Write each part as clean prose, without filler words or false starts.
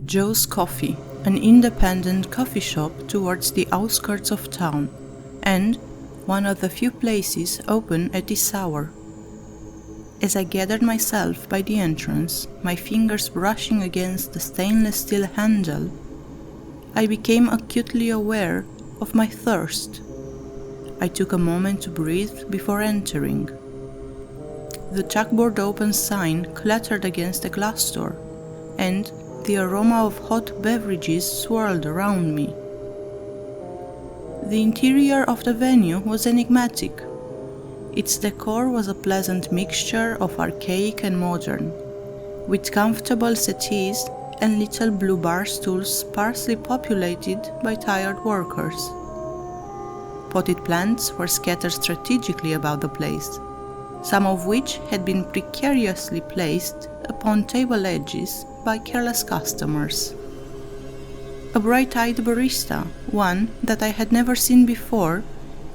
Joe's Coffee, an independent coffee shop towards the outskirts of town, and one of the few places open at this hour. As I gathered myself by the entrance, my fingers brushing against the stainless steel handle, I became acutely aware of my thirst. I took a moment to breathe before entering. The chalkboard open sign clattered against the glass door, and the aroma of hot beverages swirled around me. The interior of the venue was enigmatic. Its decor was a pleasant mixture of archaic and modern, with comfortable settees and little blue bar stools sparsely populated by tired workers. Potted plants were scattered strategically about the place, some of which had been precariously placed upon table edges by careless customers. A bright-eyed barista, one that I had never seen before,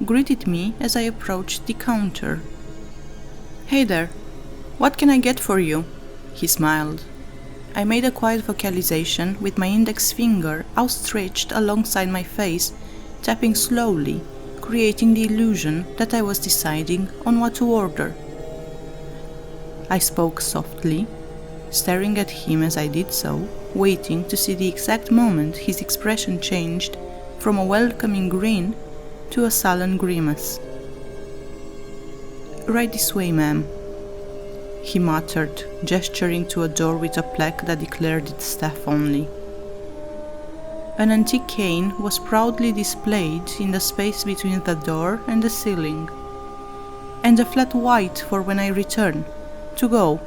greeted me as I approached the counter. "Hey there, what can I get for you?" he smiled. I made a quiet vocalization with my index finger outstretched alongside my face, tapping slowly, creating the illusion that I was deciding on what to order. I spoke softly, staring at him as I did so, waiting to see the exact moment his expression changed from a welcoming grin to a sullen grimace. "Right this way, ma'am," he muttered, gesturing to a door with a plaque that declared it staff only. An antique cane was proudly displayed in the space between the door and the ceiling, and a flat white for when I return, to go.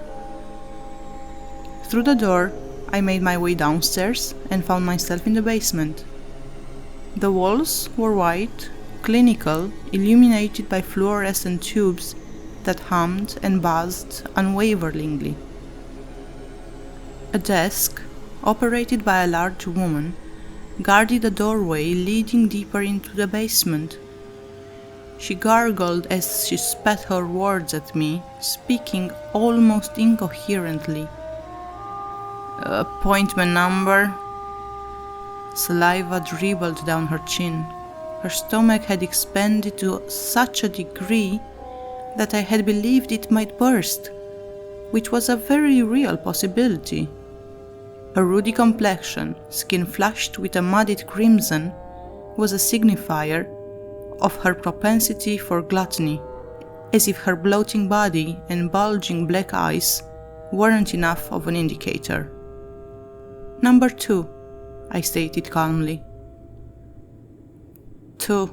Through the door, I made my way downstairs and found myself in the basement. The walls were white, clinical, illuminated by fluorescent tubes that hummed and buzzed unwaveringly. A desk, operated by a large woman, guarded a doorway leading deeper into the basement. She gargled as she spat her words at me, speaking almost incoherently. "Appointment number?" Saliva dribbled down her chin. Her stomach had expanded to such a degree that I had believed it might burst, which was a very real possibility. Her ruddy complexion, skin flushed with a muddied crimson, was a signifier of her propensity for gluttony, as if her bloating body and bulging black eyes weren't enough of an indicator. "Number 2, I stated calmly. "2,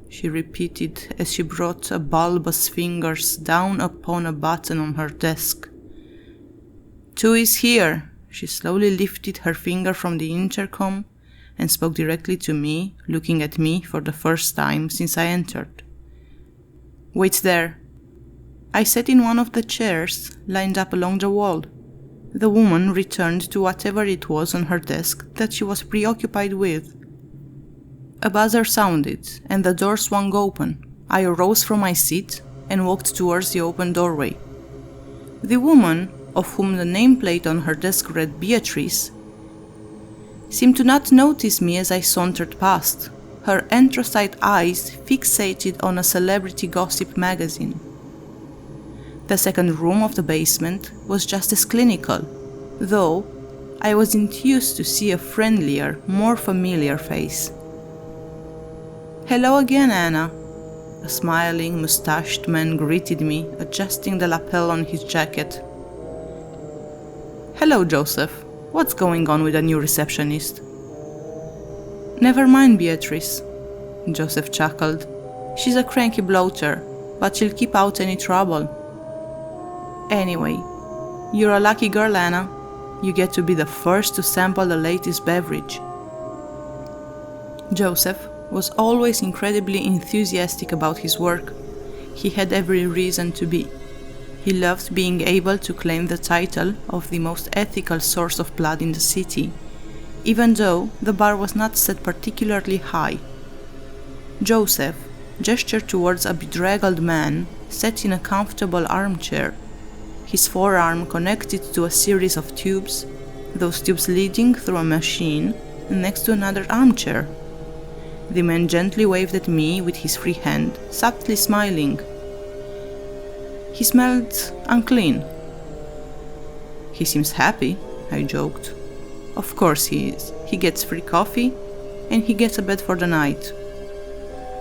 she repeated as she brought a bulbous fingers down upon a button on her desk. "2 is here." She slowly lifted her finger from the intercom and spoke directly to me, looking at me for the first time since I entered. "Wait there." I sat in one of the chairs lined up along the wall. The woman returned to whatever it was on her desk that she was preoccupied with. A buzzer sounded, and the door swung open. I arose from my seat and walked towards the open doorway. The woman, of whom the nameplate on her desk read Beatrice, seemed to not notice me as I sauntered past, her anthracite eyes fixated on a celebrity gossip magazine. The second room of the basement was just as clinical, though I was enthused to see a friendlier, more familiar face. "Hello again, Anna." A smiling, mustached man greeted me, adjusting the lapel on his jacket. "Hello, Joseph. What's going on with the new receptionist?" "Never mind, Beatrice," Joseph chuckled. "She's a cranky bloater, but she'll keep out any trouble. Anyway, you're a lucky girl, Anna. You get to be the first to sample the latest beverage." Joseph was always incredibly enthusiastic about his work. He had every reason to be. He loved being able to claim the title of the most ethical source of blood in the city, even though the bar was not set particularly high. Joseph gestured towards a bedraggled man sat in a comfortable armchair, his forearm connected to a series of tubes, those tubes leading through a machine next to another armchair. The man gently waved at me with his free hand, subtly smiling. He smelled unclean. He seems happy, I joked. Of course he is. He gets free coffee, and he gets a bed for the night.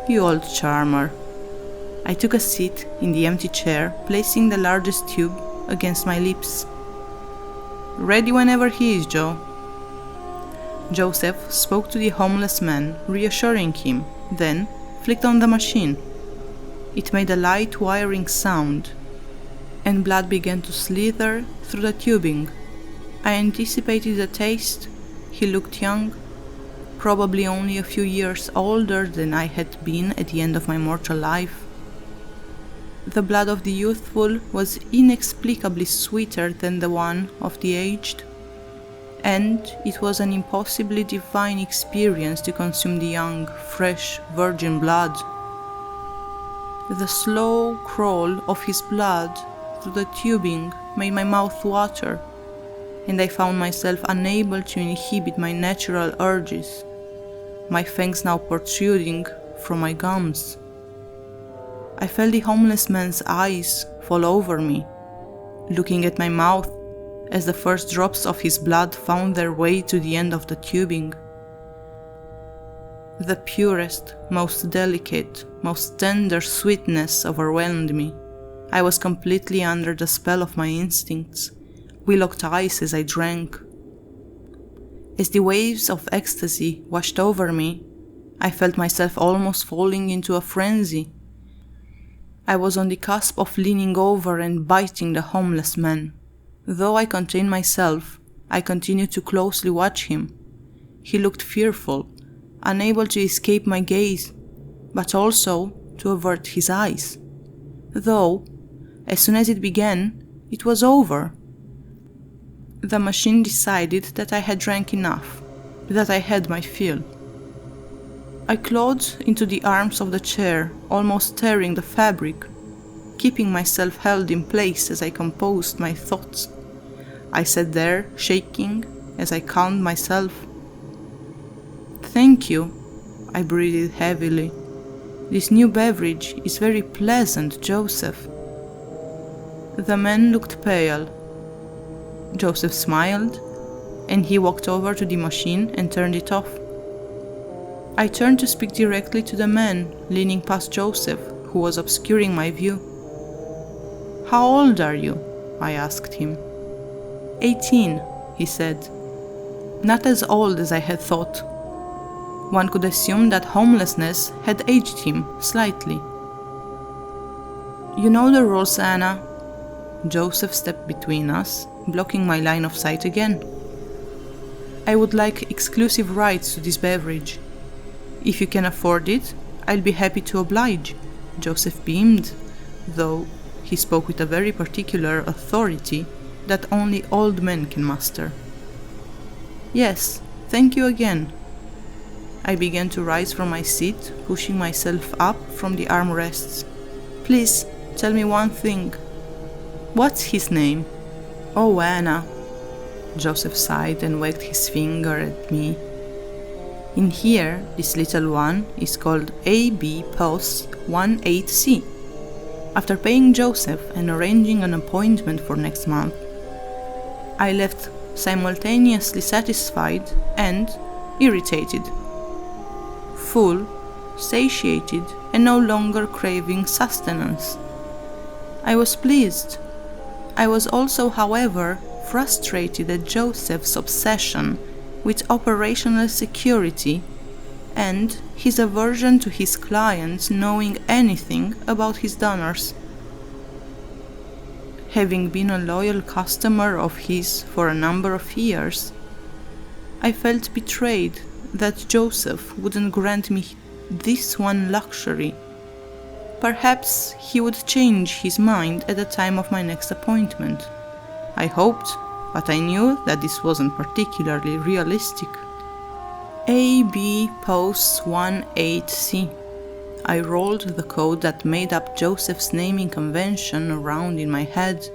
You old charmer. I took a seat in the empty chair, placing the largest tube against my lips. Ready whenever he is, Joe. Joseph spoke to the homeless man, reassuring him, then flicked on the machine. It made a light whirring sound, and blood began to slither through the tubing. I anticipated the taste. He looked young, probably only a few years older than I had been at the end of my mortal life. The blood of the youthful was inexplicably sweeter than the one of the aged, and it was an impossibly divine experience to consume the young, fresh, virgin blood. The slow crawl of his blood through the tubing made my mouth water, and I found myself unable to inhibit my natural urges, my fangs now protruding from my gums. I felt the homeless man's eyes fall over me, looking at my mouth as the first drops of his blood found their way to the end of the tubing. The purest, most delicate, most tender sweetness overwhelmed me. I was completely under the spell of my instincts. We locked eyes as I drank. As the waves of ecstasy washed over me, I felt myself almost falling into a frenzy. I was on the cusp of leaning over and biting the homeless man. Though I contained myself, I continued to closely watch him. He looked fearful, unable to escape my gaze, but also to avert his eyes. Though, as soon as it began, it was over. The machine decided that I had drank enough, that I had my fill. I clawed into the arms of the chair, almost tearing the fabric, keeping myself held in place as I composed my thoughts. I sat there, shaking, as I calmed myself. "Thank you," I breathed heavily. "This new beverage is very pleasant, Joseph." The man looked pale. Joseph smiled, and he walked over to the machine and turned it off. I turned to speak directly to the man leaning past Joseph, who was obscuring my view. "How old are you?" I asked him. 18, he said. Not as old as I had thought. One could assume that homelessness had aged him slightly. "You know the rules, Anna." Joseph stepped between us, blocking my line of sight again. "I would like exclusive rights to this beverage. If you can afford it, I'll be happy to oblige." Joseph beamed, though he spoke with a very particular authority that only old men can master. "Yes, thank you again." I began to rise from my seat, pushing myself up from the armrests. "Please, tell me one thing. What's his name?" "Oh, Anna." Joseph sighed and wagged his finger at me. "In here, this little one is called AB Post 18C. After paying Joseph and arranging an appointment for next month, I left simultaneously satisfied and irritated, full, satiated, and no longer craving sustenance. I was pleased. I was also, however, frustrated at Joseph's obsession with operational security and his aversion to his clients knowing anything about his donors. Having been a loyal customer of his for a number of years, I felt betrayed that Joseph wouldn't grant me this one luxury. Perhaps he would change his mind at the time of my next appointment. I hoped, but I knew that this wasn't particularly realistic. AB Post 18C. I rolled the code that made up Joseph's naming convention around in my head.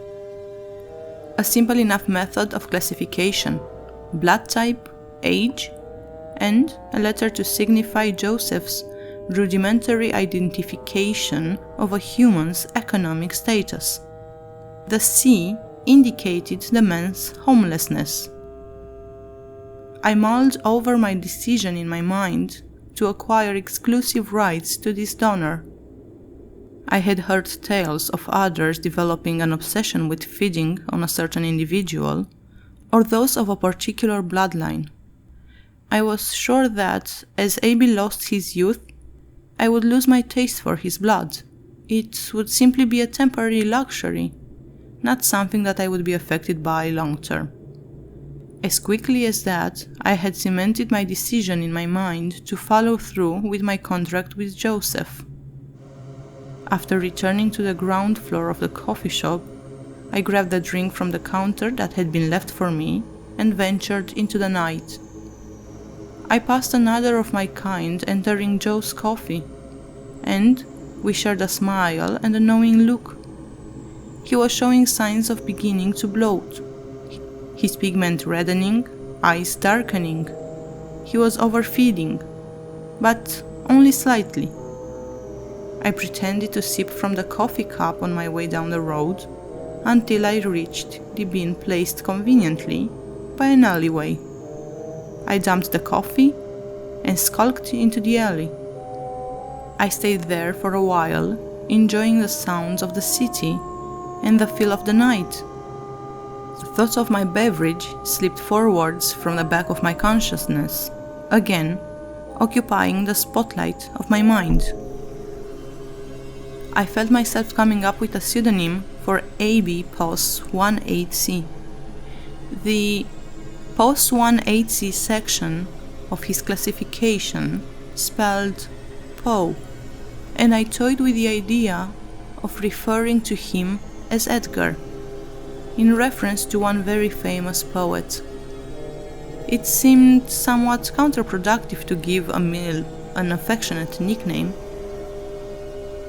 A simple enough method of classification, blood type, age, and a letter to signify Joseph's rudimentary identification of a human's economic status. The C indicated the man's homelessness. I mulled over my decision in my mind to acquire exclusive rights to this donor. I had heard tales of others developing an obsession with feeding on a certain individual, or those of a particular bloodline. I was sure that, as Aby lost his youth, I would lose my taste for his blood. It would simply be a temporary luxury, not something that I would be affected by long term. As quickly as that, I had cemented my decision in my mind to follow through with my contract with Joseph. After returning to the ground floor of the coffee shop, I grabbed a drink from the counter that had been left for me and ventured into the night. I passed another of my kind entering Joe's coffee, and we shared a smile and a knowing look. He was showing signs of beginning to bloat, his pigment reddening, eyes darkening. He was overfeeding, but only slightly. I pretended to sip from the coffee cup on my way down the road until I reached the bin placed conveniently by an alleyway. I dumped the coffee and skulked into the alley. I stayed there for a while, enjoying the sounds of the city and the feel of the night. The thought of my beverage slipped forwards from the back of my consciousness, again occupying the spotlight of my mind. I felt myself coming up with a pseudonym for AB POS 18C. The POS 18C section of his classification spelled Poe, and I toyed with the idea of referring to him as Edgar, in reference to one very famous poet. It seemed somewhat counterproductive to give a male an affectionate nickname,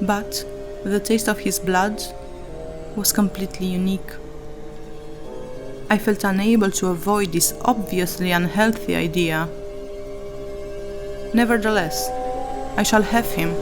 but the taste of his blood was completely unique. I felt unable to avoid this obviously unhealthy idea. Nevertheless, I shall have him,